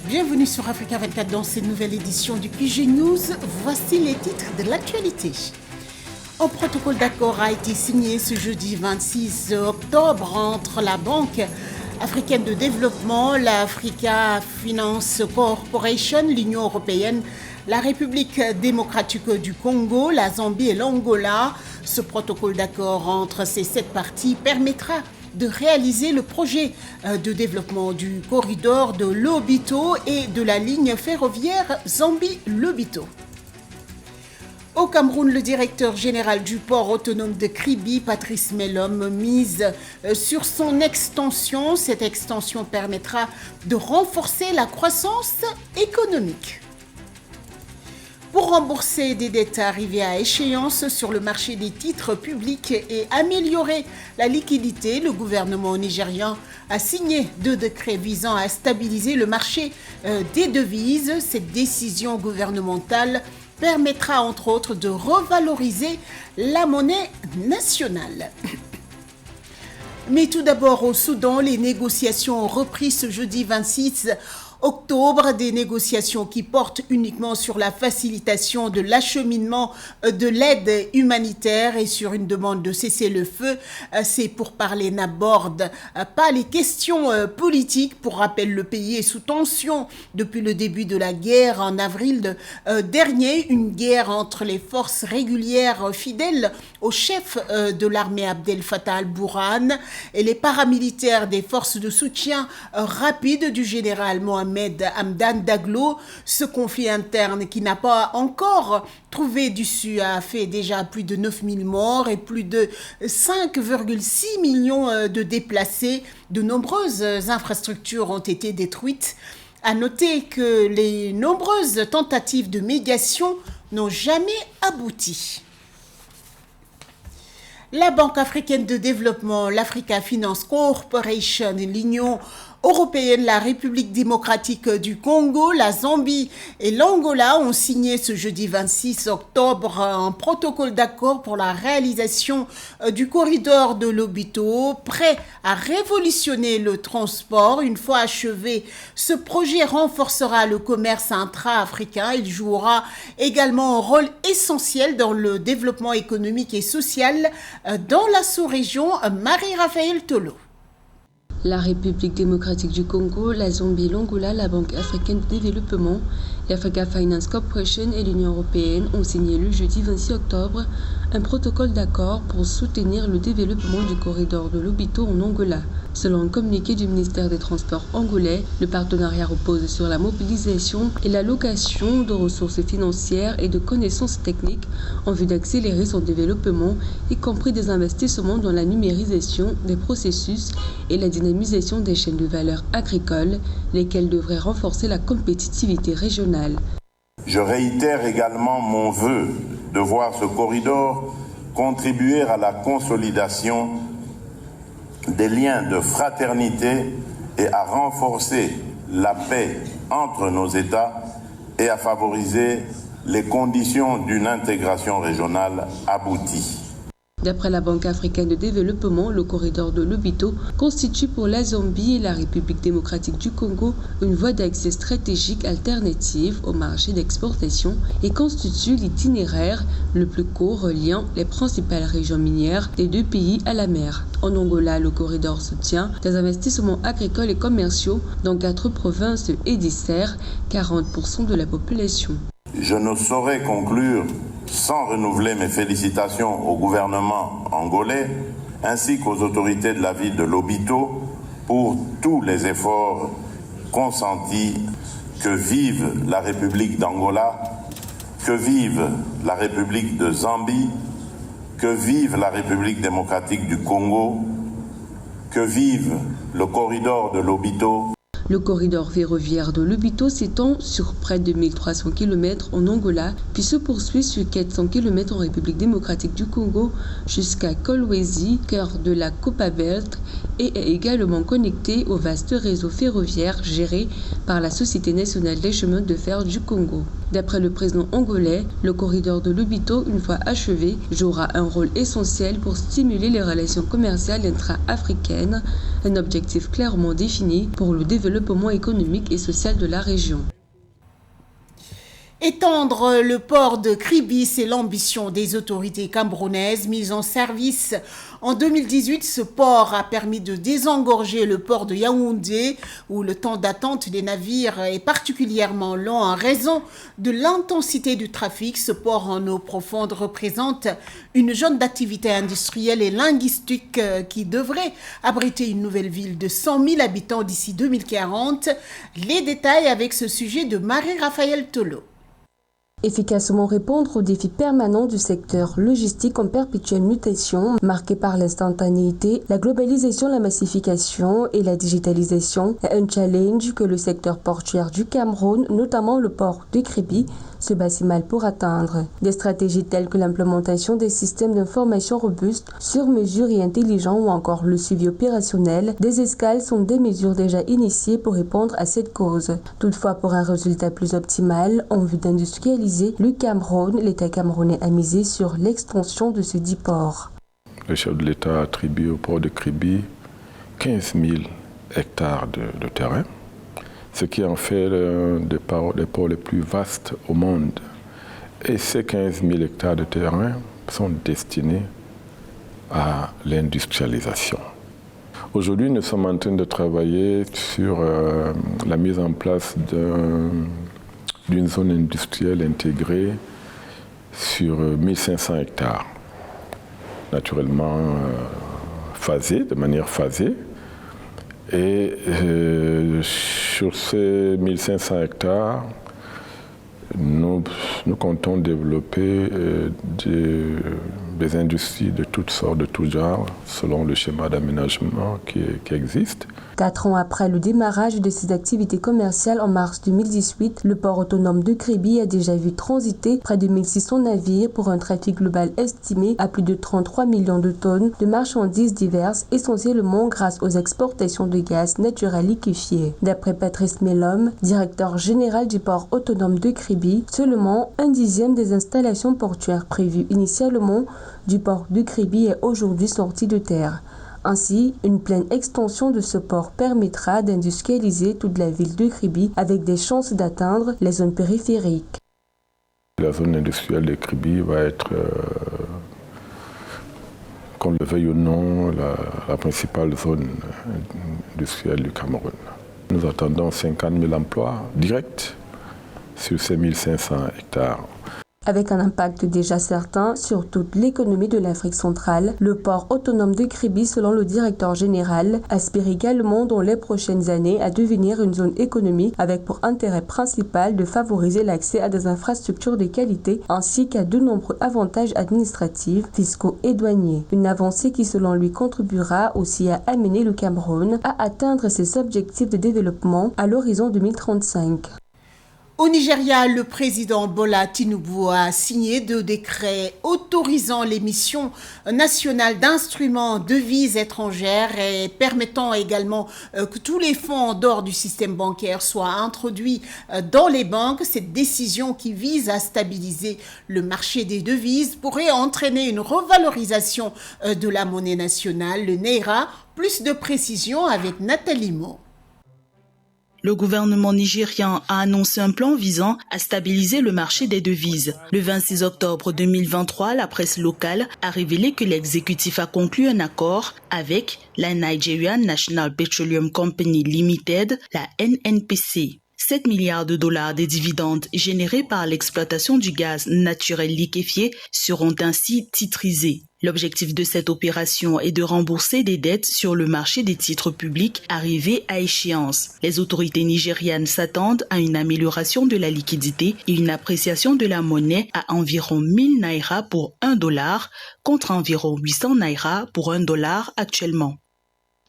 Bienvenue sur Africa 24 dans cette nouvelle édition du QG News. Voici les titres de l'actualité. Un protocole d'accord a été signé ce jeudi 26 octobre entre la Banque africaine de développement, l'Africa Finance Corporation, l'Union européenne, la République démocratique du Congo, la Zambie et l'Angola. Ce protocole d'accord entre ces 7 parties permettra de réaliser le projet de développement du corridor de Lobito et de la ligne ferroviaire Zambie-Lobito. Au Cameroun, le directeur général du port autonome de Kribi, Patrice Melom, mise sur son extension. Cette extension permettra de renforcer la croissance économique. Pour rembourser des dettes arrivées à échéance sur le marché des titres publics et améliorer la liquidité, le gouvernement nigérian a signé 2 décrets visant à stabiliser le marché des devises. Cette décision gouvernementale permettra entre autres de revaloriser la monnaie nationale. Mais tout d'abord au Soudan, les négociations ont repris ce jeudi 26 octobre, des négociations qui portent uniquement sur la facilitation de l'acheminement de l'aide humanitaire et sur une demande de cessez-le-feu. Ces pourparlers n'abordent pas les questions politiques. Pour rappel, le pays est sous tension depuis le début de la guerre en avril dernier, une guerre entre les forces régulières fidèles au chef de l'armée Abdel Fattah al-Burhan et les paramilitaires des forces de soutien rapide du général Mohamed Hamdan Daglo. Ce conflit interne qui n'a pas encore trouvé d'issue a fait déjà plus de 9000 morts et plus de 5,6 millions de déplacés. De nombreuses infrastructures ont été détruites. À noter que les nombreuses tentatives de médiation n'ont jamais abouti. La Banque africaine de développement, l'Africa Finance Corporation, l'Union européenne, la République démocratique du Congo, la Zambie et l'Angola ont signé ce jeudi 26 octobre un protocole d'accord pour la réalisation du corridor de Lobito, prêt à révolutionner le transport. Une fois achevé, ce projet renforcera le commerce intra-africain. Il jouera également un rôle essentiel dans le développement économique et social dans la sous-région. Marie-Raphaël Tolo. La République démocratique du Congo, la Zambie, l'Angola, la Banque africaine de développement, l'Africa Finance Corporation et l'Union européenne ont signé le jeudi 26 octobre un protocole d'accord pour soutenir le développement du corridor de Lobito en Angola. Selon un communiqué du ministère des Transports angolais, le partenariat repose sur la mobilisation et l'allocation de ressources financières et de connaissances techniques en vue d'accélérer son développement, y compris des investissements dans la numérisation des processus et la dynamisation des chaînes de valeur agricoles, lesquelles devraient renforcer la compétitivité régionale. Je réitère également mon vœu de voir ce corridor contribuer à la consolidation des liens de fraternité et à renforcer la paix entre nos États et à favoriser les conditions d'une intégration régionale aboutie. D'après la Banque africaine de développement, le corridor de Lobito constitue pour la Zambie et la République démocratique du Congo une voie d'accès stratégique alternative au marché d'exportation et constitue l'itinéraire le plus court reliant les principales régions minières des 2 pays à la mer. En Angola, le corridor soutient des investissements agricoles et commerciaux dans 4 provinces et dessert 40% de la population. Je ne saurais conclure sans renouveler mes félicitations au gouvernement angolais ainsi qu'aux autorités de la ville de Lobito pour tous les efforts consentis. Que vive la République d'Angola, que vive la République de Zambie, que vive la République démocratique du Congo, que vive le corridor de Lobito. Le corridor ferroviaire de Lobito s'étend sur près de 1300 km en Angola, puis se poursuit sur 400 km en République démocratique du Congo jusqu'à Kolwezi, cœur de la Copperbelt, et est également connecté au vaste réseau ferroviaire géré par la Société nationale des chemins de fer du Congo. D'après le président angolais, le corridor de Lobito, une fois achevé, jouera un rôle essentiel pour stimuler les relations commerciales intra-africaines, un objectif clairement défini pour le développement économique et social de la région. Étendre le port de Kribi, c'est l'ambition des autorités camerounaises mises en service. En 2018, ce port a permis de désengorger le port de Yaoundé, où le temps d'attente des navires est particulièrement long en raison de l'intensité du trafic. Ce port en eau profonde représente une zone d'activité industrielle et linguistique qui devrait abriter une nouvelle ville de 100 000 habitants d'ici 2040. Les détails avec ce sujet de Marie-Raphaël Tolo. Efficacement répondre aux défis permanents du secteur logistique en perpétuelle mutation, marqué par l'instantanéité, la globalisation, la massification et la digitalisation, est un challenge que le secteur portuaire du Cameroun, notamment le port de Kribi, se bat si mal pour atteindre. Des stratégies telles que l'implémentation des systèmes d'information robustes, sur mesure et intelligents ou encore le suivi opérationnel des escales sont des mesures déjà initiées pour répondre à cette cause. Toutefois, pour un résultat plus optimal, en vue d'industrialiser le Cameroun, l'État camerounais a misé sur l'extension de ce dit port. Le chef de l'État a attribué au port de Kribi 15 000 hectares de terrain, ce qui en fait l'un des ports les plus vastes au monde. Et ces 15 000 hectares de terrain sont destinés à l'industrialisation. Aujourd'hui, nous sommes en train de travailler sur la mise en place d'une zone industrielle intégrée sur 1500 hectares, naturellement phasée, de manière phasée. Et sur ces 1500 hectares, nous comptons développer des industries de toutes sortes, de tout genre, selon le schéma d'aménagement qui existe. 4 ans après le démarrage de ses activités commerciales en mars 2018, le port autonome de Kribi a déjà vu transiter près de 1600 navires pour un trafic global estimé à plus de 33 millions de tonnes de marchandises diverses, essentiellement grâce aux exportations de gaz naturel liquéfié. D'après Patrice Mellom, directeur général du port autonome de Kribi, seulement 1/10 des installations portuaires prévues initialement du port de Kribi est aujourd'hui sortie de terre. Ainsi, une pleine extension de ce port permettra d'industrialiser toute la ville de Kribi avec des chances d'atteindre les zones périphériques. La zone industrielle de Kribi va être, qu'on le veuille ou non, la principale zone industrielle du Cameroun. Nous attendons 50 000 emplois directs sur ces 1500 hectares. Avec un impact déjà certain sur toute l'économie de l'Afrique centrale, le port autonome de Kribi, selon le directeur général, aspire également dans les prochaines années à devenir une zone économique avec pour intérêt principal de favoriser l'accès à des infrastructures de qualité ainsi qu'à de nombreux avantages administratifs, fiscaux et douaniers. Une avancée qui, selon lui, contribuera aussi à amener le Cameroun à atteindre ses objectifs de développement à l'horizon 2035. Au Nigeria, le président Bola Tinubu a signé 2 décrets autorisant l'émission nationale d'instruments devises étrangères et permettant également que tous les fonds en dehors du système bancaire soient introduits dans les banques. Cette décision qui vise à stabiliser le marché des devises pourrait entraîner une revalorisation de la monnaie nationale, le Naira. Plus de précisions avec Nathalie Mo. Le gouvernement nigérian a annoncé un plan visant à stabiliser le marché des devises. Le 26 octobre 2023, la presse locale a révélé que l'exécutif a conclu un accord avec la Nigerian National Petroleum Company Limited, la NNPC. 7 milliards de dollars des dividendes générés par l'exploitation du gaz naturel liquéfié seront ainsi titrisés. L'objectif de cette opération est de rembourser des dettes sur le marché des titres publics arrivés à échéance. Les autorités nigérianes s'attendent à une amélioration de la liquidité et une appréciation de la monnaie à environ 1000 naira pour $1 contre environ 800 naira pour $1 actuellement.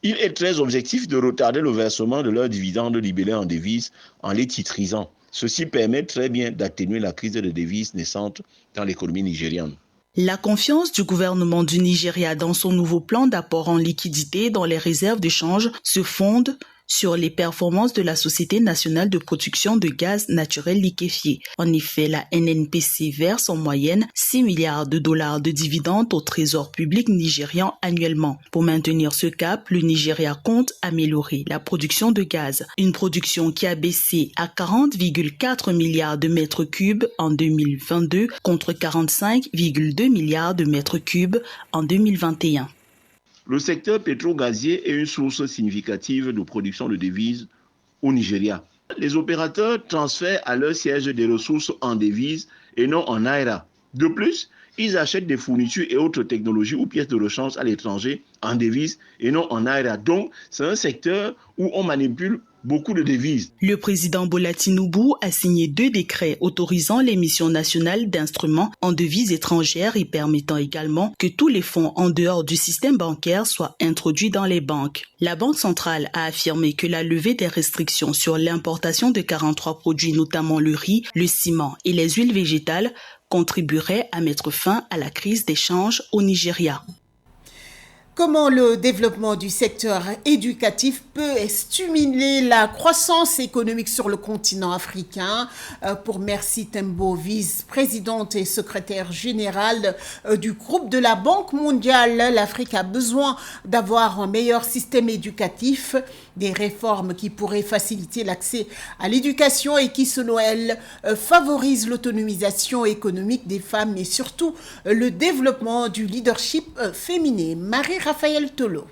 Il est très objectif de retarder le versement de leurs dividendes libellés en devises en les titrisant. Ceci permet très bien d'atténuer la crise de devises naissante dans l'économie nigériane. La confiance du gouvernement du Nigeria dans son nouveau plan d'apport en liquidité dans les réserves de change se fonde sur les performances de la Société nationale de production de gaz naturel liquéfié. En effet, la NNPC verse en moyenne 6 milliards de dollars de dividendes au trésor public nigérian annuellement. Pour maintenir ce cap, le Nigeria compte améliorer la production de gaz. Une production qui a baissé à 40,4 milliards de mètres cubes en 2022 contre 45,2 milliards de mètres cubes en 2021. Le secteur pétro-gazier est une source significative de production de devises au Nigeria. Les opérateurs transfèrent à leur siège des ressources en devises et non en naira. De plus, ils achètent des fournitures et autres technologies ou pièces de rechange à l'étranger en devises et non en naira. Donc, c'est un secteur où on manipule beaucoup de devises. Le président Bola Tinubu a signé 2 décrets autorisant l'émission nationale d'instruments en devises étrangères et permettant également que tous les fonds en dehors du système bancaire soient introduits dans les banques. La Banque centrale a affirmé que la levée des restrictions sur l'importation de 43 produits, notamment le riz, le ciment et les huiles végétales, contribuerait à mettre fin à la crise des changes au Nigeria. Comment le développement du secteur éducatif peut stimuler la croissance économique sur le continent africain? Pour Mercy Tembo, vice-présidente et secrétaire générale du groupe de la Banque mondiale, l'Afrique a besoin d'avoir un meilleur système éducatif, des réformes qui pourraient faciliter l'accès à l'éducation et qui, selon elle, favorisent l'autonomisation économique des femmes et surtout le développement du leadership féminin. Marie-Raphaël Tolo.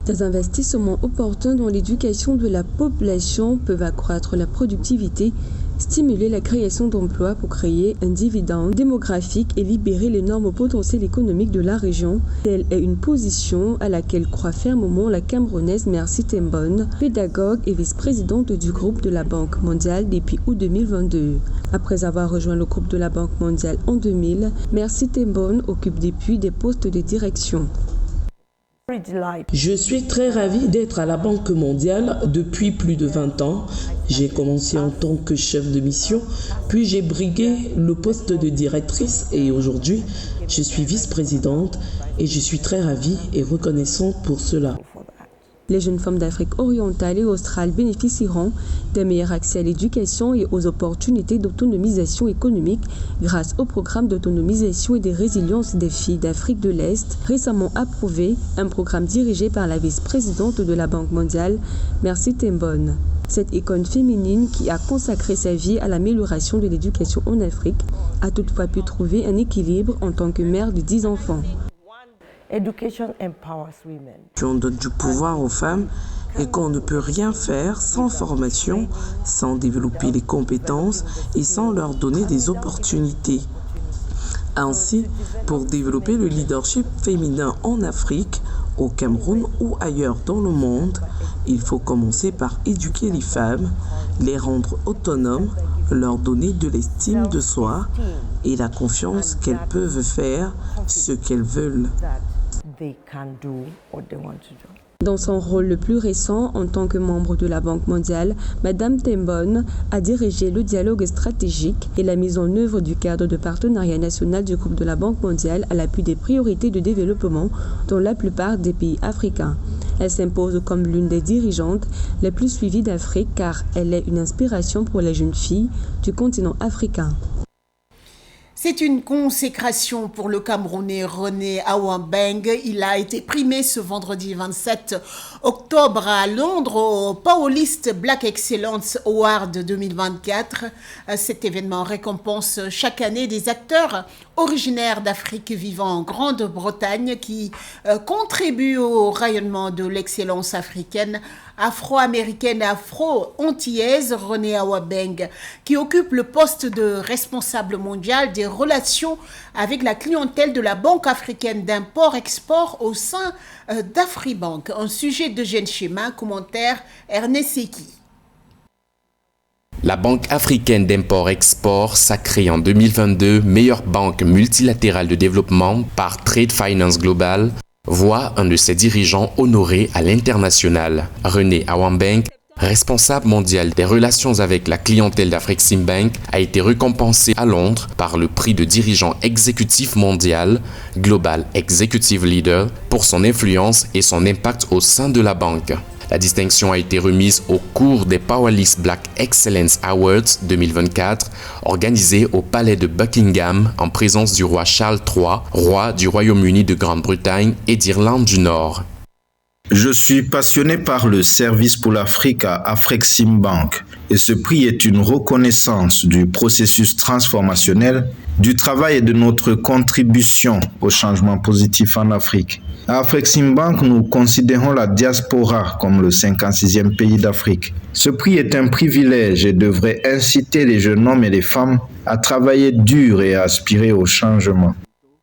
Des investissements opportuns dans l'éducation de la population peuvent accroître la productivité, stimuler la création d'emplois pour créer un dividende démographique et libérer l'énorme potentiel économique de la région. Telle est une position à laquelle croit fermement la Camerounaise Mercy Tembon, pédagogue et vice-présidente du groupe de la Banque mondiale depuis août 2022. Après avoir rejoint le groupe de la Banque mondiale en 2000, Mercy Tembon occupe depuis des postes de direction. Je suis très ravie d'être à la Banque mondiale depuis plus de 20 ans. J'ai commencé en tant que chef de mission, puis j'ai brigué le poste de directrice et aujourd'hui, je suis vice-présidente et je suis très ravie et reconnaissante pour cela. Les jeunes femmes d'Afrique orientale et australe bénéficieront d'un meilleur accès à l'éducation et aux opportunités d'autonomisation économique grâce au programme d'autonomisation et de résilience des filles d'Afrique de l'Est, récemment approuvé, un programme dirigé par la vice-présidente de la Banque mondiale, Mercy Tembon. Cette icône féminine qui a consacré sa vie à l'amélioration de l'éducation en Afrique a toutefois pu trouver un équilibre en tant que mère de 10 enfants. On donne du pouvoir aux femmes et qu'on ne peut rien faire sans formation, sans développer les compétences et sans leur donner des opportunités. Ainsi, pour développer le leadership féminin en Afrique, au Cameroun ou ailleurs dans le monde, il faut commencer par éduquer les femmes, les rendre autonomes, leur donner de l'estime de soi et la confiance qu'elles peuvent faire ce qu'elles veulent. Dans son rôle le plus récent en tant que membre de la Banque mondiale, Madame Tembon a dirigé le dialogue stratégique et la mise en œuvre du cadre de partenariat national du groupe de la Banque mondiale à l'appui des priorités de développement dans la plupart des pays africains. Elle s'impose comme l'une des dirigeantes les plus suivies d'Afrique car elle est une inspiration pour les jeunes filles du continent africain. C'est une consécration pour le Camerounais René Awambeng. Il a été primé ce vendredi 27 octobre à Londres au Paulist Black Excellence Award 2024. Cet événement récompense chaque année des acteurs originaires d'Afrique vivant en Grande-Bretagne qui contribuent au rayonnement de l'excellence africaine, afro-américaine et afro-antillaise. René Awambeng, qui occupe le poste de responsable mondial des relations avec la clientèle de la Banque africaine d'import-export au sein d'Afribank. Un sujet de Jeanne Schéma, commentaire Ernest Seki. La Banque africaine d'import-export, sacrée en 2022 meilleure banque multilatérale de développement par Trade Finance Global, voit un de ses dirigeants honoré à l'international. René Awambeng Responsable mondial des relations avec la clientèle d'Afreximbank, a été récompensé à Londres par le prix de dirigeant exécutif mondial, Global Executive Leader, pour son influence et son impact au sein de la banque. La distinction a été remise au cours des Powerless Black Excellence Awards 2024, organisés au Palais de Buckingham en présence du roi Charles III, roi du Royaume-Uni de Grande-Bretagne et d'Irlande du Nord. Je suis passionné par le service pour l'Afrique à Afreximbank et ce prix est une reconnaissance du processus transformationnel, du travail et de notre contribution au changement positif en Afrique. À Afreximbank, nous considérons la diaspora comme le 56e pays d'Afrique. Ce prix est un privilège et devrait inciter les jeunes hommes et les femmes à travailler dur et à aspirer au changement.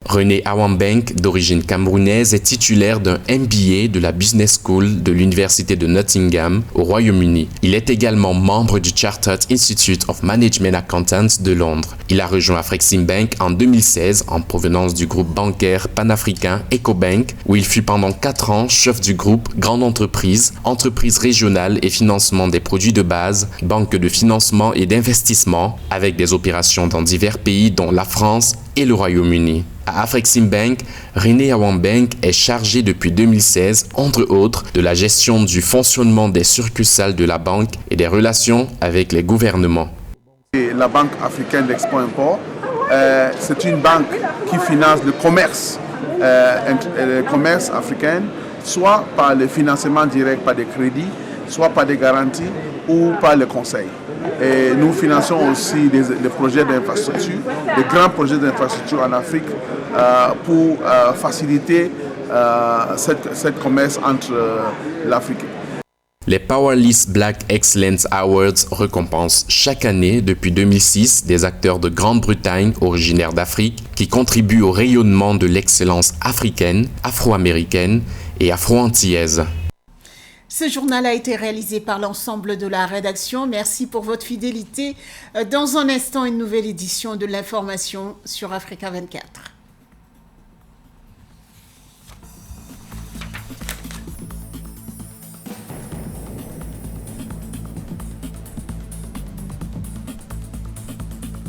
René Awambank, d'origine camerounaise, est titulaire d'un MBA de la Business School de l'Université de Nottingham au Royaume-Uni. Il est également membre du Chartered Institute of Management Accountants de Londres. Il a rejoint Afreximbank en 2016 en provenance du groupe bancaire panafricain Ecobank, où il fut pendant 4 ans chef du groupe Grande Entreprise, entreprise régionale et financement des produits de base, banque de financement et d'investissement, avec des opérations dans divers pays dont la France et le Royaume-Uni. À Afreximbank, René Awambank est chargé depuis 2016, entre autres, de la gestion du fonctionnement des succursales de la banque et des relations avec les gouvernements. La Banque africaine d'Export-Import, c'est une banque qui finance le commerce africain, soit par le financement direct par des crédits, soit par des garanties ou par le conseil. Et nous finançons aussi des projets d'infrastructure, des grands projets d'infrastructure en Afrique pour faciliter cette commerce entre l'Afrique. Les Powerless Black Excellence Awards récompensent chaque année depuis 2006 des acteurs de Grande-Bretagne originaires d'Afrique qui contribuent au rayonnement de l'excellence africaine, afro-américaine et afro-antillaise. Ce journal a été réalisé par l'ensemble de la rédaction. Merci pour votre fidélité. Dans un instant, une nouvelle édition de l'information sur Africa 24.